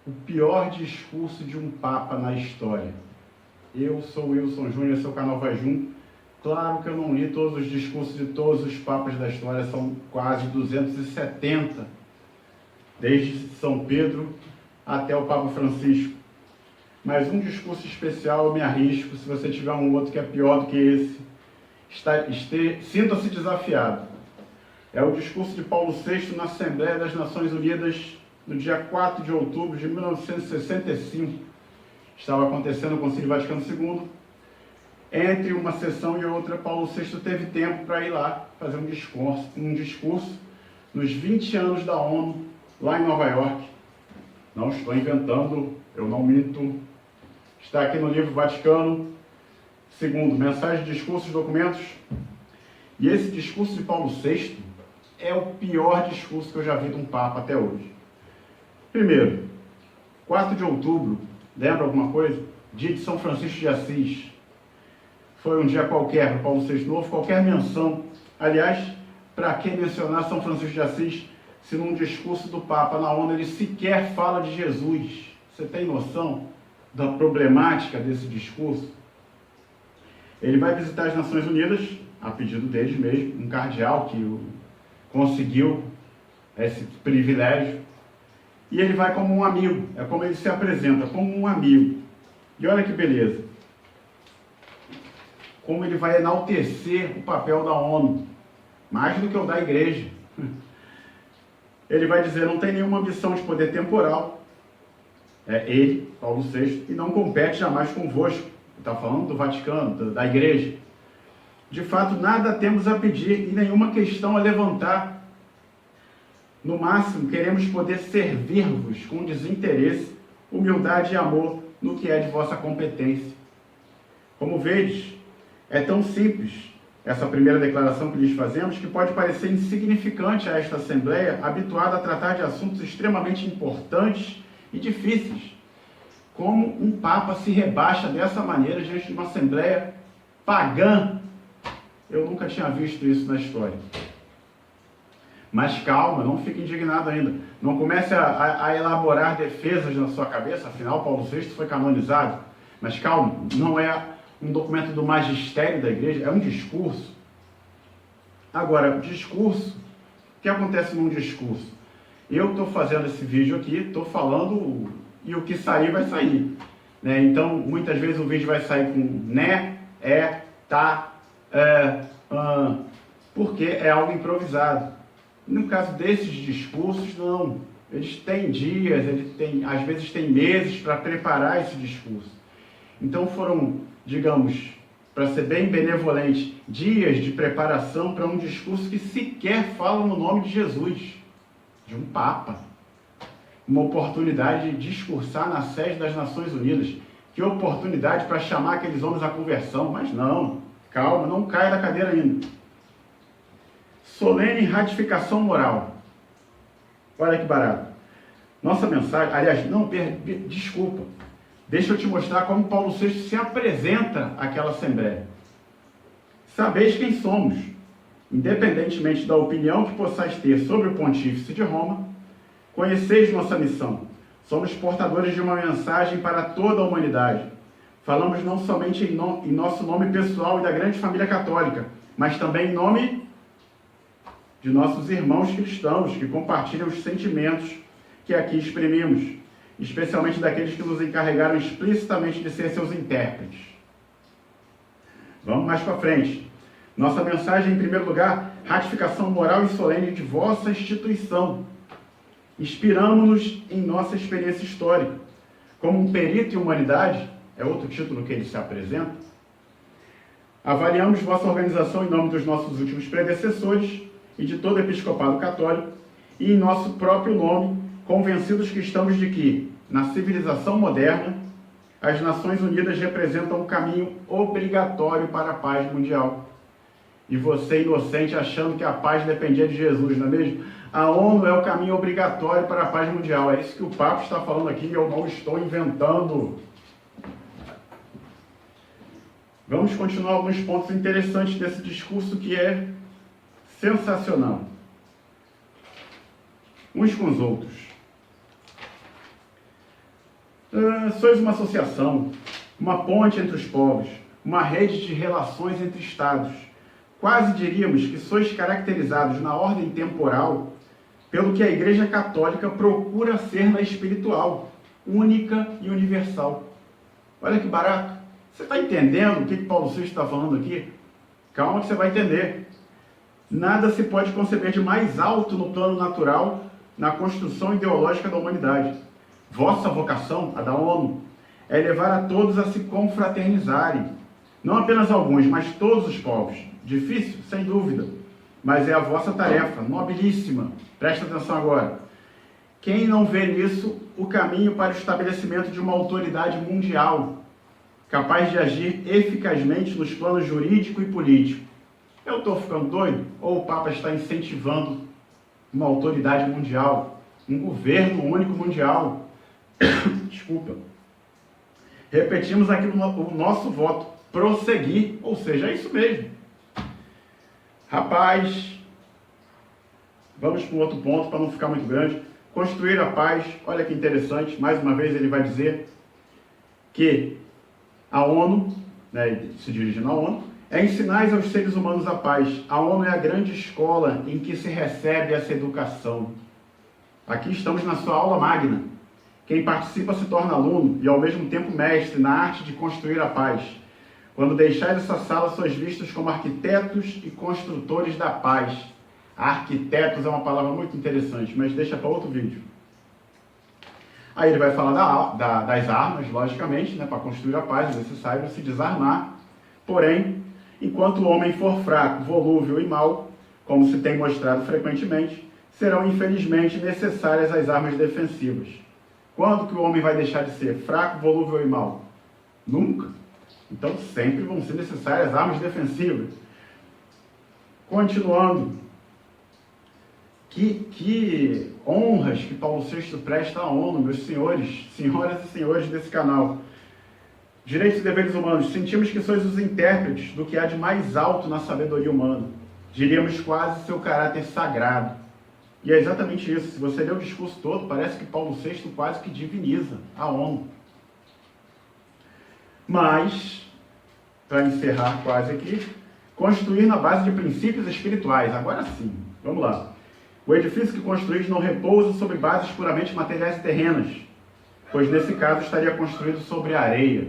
o pior discurso de um Papa na história. Eu sou Wilson Júnior, seu canal Vai Jun. Claro que eu não li todos os discursos de todos os papas da história, são quase 270, desde São Pedro até o Papa Francisco. Mas um discurso especial eu me arrisco, se você tiver um outro que é pior do que esse, sinta-se desafiado. É o discurso de Paulo VI na Assembleia das Nações Unidas, no dia 4 de outubro de 1965. Estava acontecendo o Concílio Vaticano II. Entre uma sessão e outra, Paulo VI teve tempo para ir lá fazer um discurso nos 20 anos da ONU, lá em Nova York. Não estou inventando, eu não minto. Está aqui no livro Vaticano II, Mensagens, Discursos, Documentos. E esse discurso de Paulo VI é o pior discurso que eu já vi de um Papa até hoje. Primeiro, 4 de outubro, lembra alguma coisa? Dia de São Francisco de Assis. Foi um dia qualquer para Paulo VI, não houve qualquer menção. Aliás, para que mencionar São Francisco de Assis, se num discurso do Papa na ONU ele sequer fala de Jesus? Você tem noção da problemática desse discurso? Ele vai visitar as Nações Unidas, a pedido deles mesmo, um cardeal que conseguiu esse privilégio, e ele vai como um amigo, é como ele se apresenta, como um amigo. E olha que beleza, como ele vai enaltecer o papel da ONU, mais do que o da igreja. Ele vai dizer, não tem nenhuma ambição de poder temporal, ele, Paulo VI, e não compete jamais convosco. Está falando do Vaticano, da igreja. De fato, nada temos a pedir e nenhuma questão a levantar. No máximo, queremos poder servir-vos com desinteresse, humildade e amor no que é de vossa competência. Como vedes, é tão simples essa primeira declaração que lhes fazemos que pode parecer insignificante a esta Assembleia, habituada a tratar de assuntos extremamente importantes e difíceis. Como um Papa se rebaixa dessa maneira diante de uma Assembleia pagã? Eu nunca tinha visto isso na história. Mas calma, não fique indignado ainda. Não comece a elaborar defesas na sua cabeça, afinal Paulo VI foi canonizado. Mas calma, não é um documento do magistério da igreja, é um discurso. Agora, discurso, o que acontece num discurso? Eu estou fazendo esse vídeo aqui, estou falando e o que sair vai sair. Né? Então, muitas vezes o vídeo vai sair com né, tá, porque é algo improvisado. No caso desses discursos, não. Eles têm dias, às vezes têm meses para preparar esse discurso. Então foram, digamos, para ser bem benevolente, dias de preparação para um discurso que sequer fala no nome de Jesus, de um Papa. Uma oportunidade de discursar na sede das Nações Unidas. Que oportunidade para chamar aqueles homens à conversão, mas não, calma, não caia da cadeira ainda. Solene ratificação moral. Olha que barato. Nossa mensagem, aliás, desculpa, deixa eu te mostrar como Paulo VI se apresenta àquela Assembleia. Sabeis quem somos, independentemente da opinião que possais ter sobre o Pontífice de Roma, conheceis nossa missão. Somos portadores de uma mensagem para toda a humanidade. Falamos não somente em nosso nome pessoal e da grande família católica, mas também em nome de nossos irmãos cristãos que compartilham os sentimentos que aqui exprimimos, especialmente daqueles que nos encarregaram explicitamente de ser seus intérpretes. Vamos mais para frente. Nossa mensagem, em primeiro lugar, ratificação moral e solene de vossa instituição. Inspiramos-nos em nossa experiência histórica. Como um perito em humanidade, é outro título que ele se apresenta, avaliamos vossa organização em nome dos nossos últimos predecessores e de todo o episcopado católico, e em nosso próprio nome, convencidos que estamos de que, na civilização moderna, as Nações Unidas representam um caminho obrigatório para a paz mundial. E você, inocente, achando que a paz dependia de Jesus, não é mesmo? A ONU é o caminho obrigatório para a paz mundial. É isso que o Papa está falando aqui, eu não estou inventando. Vamos continuar alguns pontos interessantes desse discurso que é sensacional. Uns com os outros. Sois uma associação, uma ponte entre os povos, uma rede de relações entre estados. Quase diríamos que sois caracterizados na ordem temporal pelo que a Igreja Católica procura ser na espiritual, única e universal. Olha que barato. Você está entendendo o que Paulo VI está falando aqui? Calma que você vai entender. Nada se pode conceber de mais alto no plano natural na construção ideológica da humanidade. Vossa vocação, a da ONU, é levar a todos a se confraternizarem. Não apenas alguns, mas todos os povos. Difícil, sem dúvida, mas é a vossa tarefa, nobilíssima. Presta atenção agora. Quem não vê nisso o caminho para o estabelecimento de uma autoridade mundial, capaz de agir eficazmente nos planos jurídico e político? Eu estou ficando doido? Ou o Papa está incentivando uma autoridade mundial, um governo único mundial? Desculpa. Repetimos aqui o nosso voto. Prosseguir, ou seja, é isso mesmo. Rapaz, vamos para um outro ponto, para não ficar muito grande. Construir a paz, olha que interessante, mais uma vez ele vai dizer que a ONU, se dirigindo à ONU, é ensinar aos seres humanos a paz. A ONU é a grande escola em que se recebe essa educação. Aqui estamos na sua aula magna. Quem participa se torna aluno e ao mesmo tempo mestre na arte de construir a paz. Quando deixais essa sala, sois vistos como arquitetos e construtores da paz. Arquitetos é uma palavra muito interessante, mas deixa para outro vídeo. Aí ele vai falar das armas, logicamente, para construir a paz é necessário se desarmar. Porém, enquanto o homem for fraco, volúvel e mau, como se tem mostrado frequentemente, serão infelizmente necessárias as armas defensivas. Quando que o homem vai deixar de ser fraco, volúvel e mau? Nunca. Então sempre vão ser necessárias armas defensivas. Continuando. Que honras que Paulo VI presta à ONU, meus senhores, senhoras e senhores desse canal. Direitos e deveres humanos. Sentimos que sois os intérpretes do que há de mais alto na sabedoria humana. Diríamos quase seu caráter sagrado. E é exatamente isso. Se você ler o discurso todo, parece que Paulo VI quase que diviniza a ONU. Mas, para encerrar quase aqui, construir na base de princípios espirituais. Agora sim, vamos lá. O edifício que construís não repousa sobre bases puramente materiais e terrenas, pois nesse caso estaria construído sobre a areia.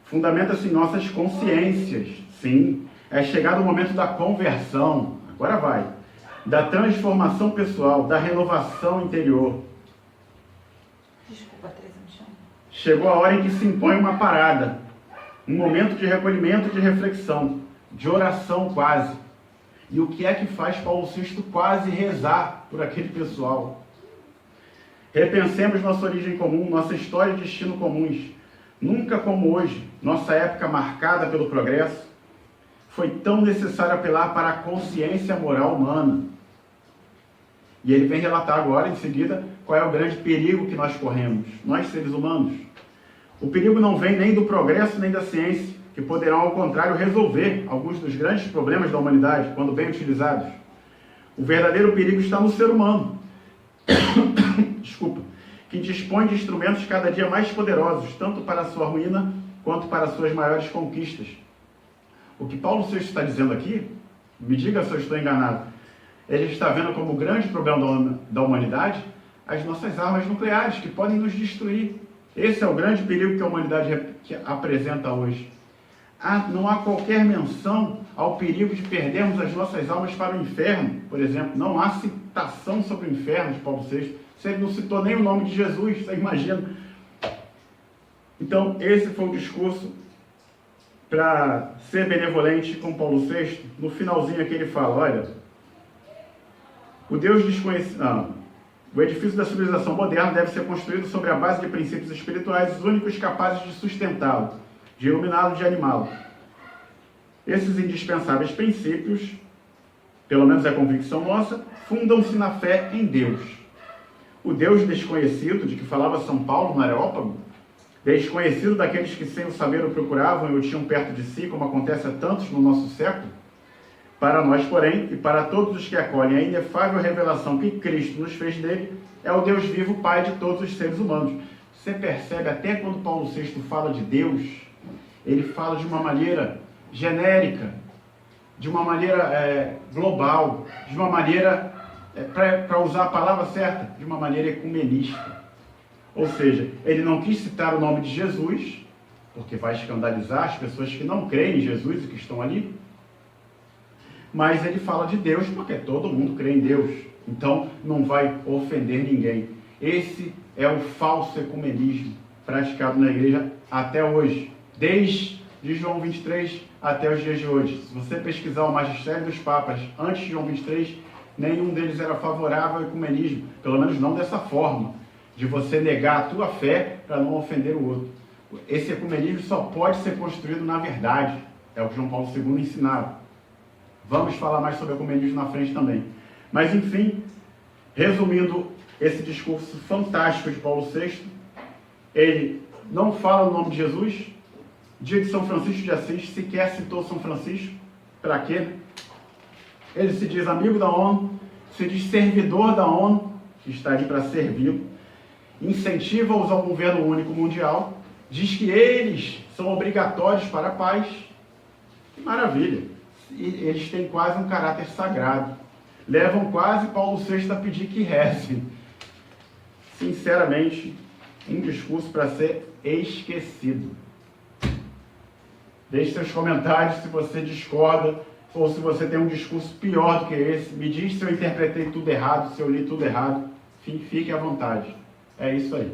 Fundamenta-se em nossas consciências. Sim, é chegado o momento da conversão. Agora vai. Da transformação pessoal, da renovação interior. Desculpa, Teresa, me chama. Chegou a hora em que se impõe uma parada, um momento de recolhimento e de reflexão, de oração quase. E o que é que faz Paulo VI quase rezar por aquele pessoal? Repensemos nossa origem comum, nossa história e destino comuns. Nunca como hoje, nossa época marcada pelo progresso, foi tão necessário apelar para a consciência moral humana. E ele vem relatar agora, em seguida, qual é o grande perigo que nós corremos, nós seres humanos. O perigo não vem nem do progresso nem da ciência, que poderão, ao contrário, resolver alguns dos grandes problemas da humanidade, quando bem utilizados. O verdadeiro perigo está no ser humano, desculpa, que dispõe de instrumentos cada dia mais poderosos, tanto para a sua ruína, quanto para as suas maiores conquistas. O que Paulo VI está dizendo aqui, me diga se eu estou enganado, ele está vendo como grande problema da humanidade as nossas armas nucleares, que podem nos destruir. Esse é o grande perigo que a humanidade apresenta hoje. Não há qualquer menção ao perigo de perdermos as nossas almas para o inferno, por exemplo. Não há citação sobre o inferno de Paulo VI. Ele não citou nem o nome de Jesus, você imagina. Então, esse foi o discurso para ser benevolente com Paulo VI. No finalzinho aqui ele fala, olha, o Deus desconhecido... O edifício da civilização moderna deve ser construído sobre a base de princípios espirituais, os únicos capazes de sustentá-lo, de iluminá-lo, de animá-lo. Esses indispensáveis princípios, pelo menos é a convicção nossa, fundam-se na fé em Deus. O Deus desconhecido, de que falava São Paulo no Areópago, desconhecido daqueles que sem o saber o procuravam e o tinham perto de si, como acontece a tantos no nosso século, para nós, porém, e para todos os que acolhem a inefável revelação que Cristo nos fez dele, é o Deus vivo, Pai de todos os seres humanos. Você percebe até quando Paulo VI fala de Deus, ele fala de uma maneira genérica, de uma maneira global, de uma maneira, para usar a palavra certa, de uma maneira ecumenista. Ou seja, ele não quis citar o nome de Jesus, porque vai escandalizar as pessoas que não creem em Jesus e que estão ali, mas ele fala de Deus porque todo mundo crê em Deus, então não vai ofender ninguém. Esse é o falso ecumenismo praticado na igreja até hoje, desde João 23 até os dias de hoje. Se você pesquisar o magistério dos papas antes de João 23, nenhum deles era favorável ao ecumenismo, pelo menos não dessa forma, de você negar a tua fé para não ofender o outro. Esse ecumenismo só pode ser construído na verdade, é o que João Paulo II ensinava. Vamos falar mais sobre ecumenismo na frente também. Mas enfim, resumindo esse discurso fantástico de Paulo VI, ele não fala o nome de Jesus. Dia de São Francisco de Assis, sequer citou São Francisco. Para quê? Ele se diz amigo da ONU, se diz servidor da ONU, que está ali para servi-lo, incentiva-os ao governo único mundial, diz que eles são obrigatórios para a paz. Que maravilha! E eles têm quase um caráter sagrado. Levam quase Paulo VI a pedir que rezem. Sinceramente, um discurso para ser esquecido. Deixe seus comentários se você discorda ou se você tem um discurso pior do que esse. Me diz se eu interpretei tudo errado, se eu li tudo errado. Enfim, fique à vontade. É isso aí.